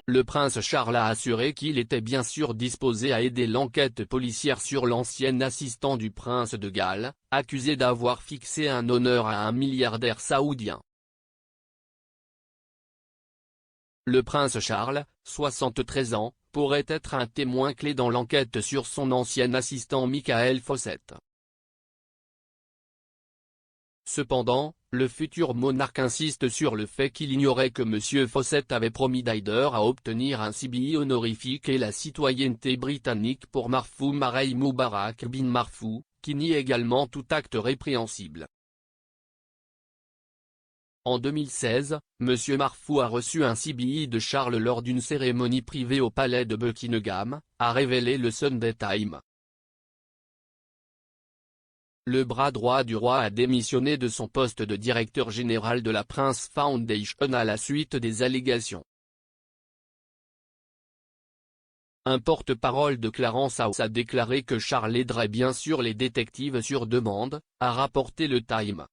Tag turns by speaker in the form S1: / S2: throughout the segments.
S1: le prince Charles a assuré qu'il était bien sûr disposé à aider l'enquête policière sur l'ancien assistant du prince de Galles, accusé d'avoir fixé un honneur à un milliardaire saoudien. Le prince Charles, 73 ans, pourrait être un témoin clé dans l'enquête sur son ancien assistant Michael Fawcett. Cependant, le futur monarque insiste sur le fait qu'il ignorait que M. Fawcett avait promis d'aider à obtenir un CBI honorifique et la citoyenneté britannique pour Marfou Marei Moubarak bin Marfou, qui nie également tout acte répréhensible. En 2016, M. Marfou a reçu un CBI de Charles lors d'une cérémonie privée au palais de Buckingham, a révélé le Sunday Times. Le bras droit du roi a démissionné de son poste de directeur général de la Prince Foundation à la suite des allégations. Un porte-parole de Clarence House a déclaré que Charles aiderait bien sûr les détectives sur demande, a rapporté le Time.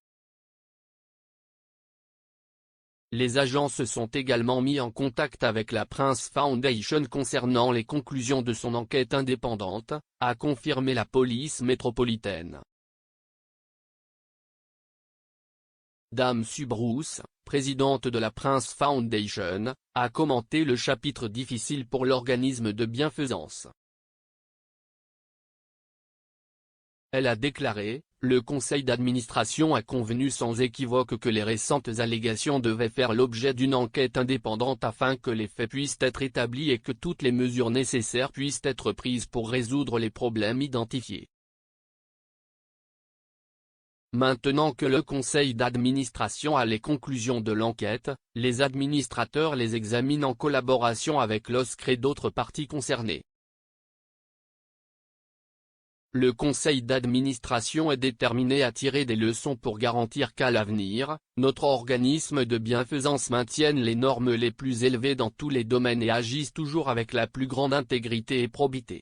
S1: Les agents se sont également mis en contact avec la Prince Foundation concernant les conclusions de son enquête indépendante, a confirmé la police métropolitaine. Dame Sue Bruce, présidente de la Prince Foundation, a commenté le chapitre difficile pour l'organisme de bienfaisance. Elle a déclaré, le conseil d'administration a convenu sans équivoque que les récentes allégations devaient faire l'objet d'une enquête indépendante afin que les faits puissent être établis et que toutes les mesures nécessaires puissent être prises pour résoudre les problèmes identifiés. Maintenant que le conseil d'administration a les conclusions de l'enquête, les administrateurs les examinent en collaboration avec l'OSCR et d'autres parties concernées. Le conseil d'administration est déterminé à tirer des leçons pour garantir qu'à l'avenir, notre organisme de bienfaisance maintienne les normes les plus élevées dans tous les domaines et agisse toujours avec la plus grande intégrité et probité.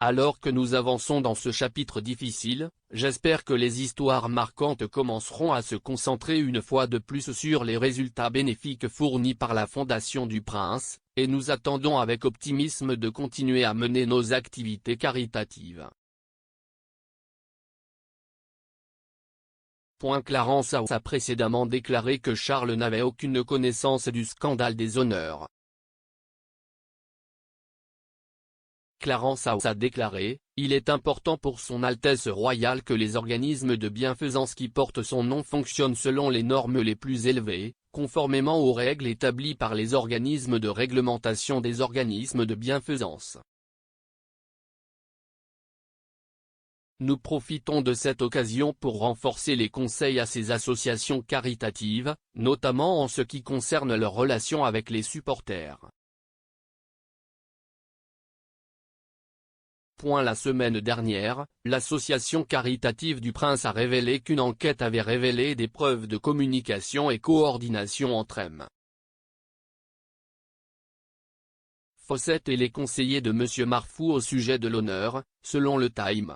S1: Alors que nous avançons dans ce chapitre difficile, j'espère que les histoires marquantes commenceront à se concentrer une fois de plus sur les résultats bénéfiques fournis par la Fondation du Prince, et nous attendons avec optimisme de continuer à mener nos activités caritatives. Clarence House a précédemment déclaré que Charles n'avait aucune connaissance du scandale des honneurs. Clarence House a déclaré, il est important pour son Altesse royale que les organismes de bienfaisance qui portent son nom fonctionnent selon les normes les plus élevées, conformément aux règles établies par les organismes de réglementation des organismes de bienfaisance. Nous profitons de cette occasion pour renforcer les conseils à ces associations caritatives, notamment en ce qui concerne leurs relations avec les supporters. La semaine dernière, l'association caritative du Prince a révélé qu'une enquête avait révélé des preuves de communication et coordination entre M. Fawcett et les conseillers de M. Marfou au sujet de l'honneur, selon le Time.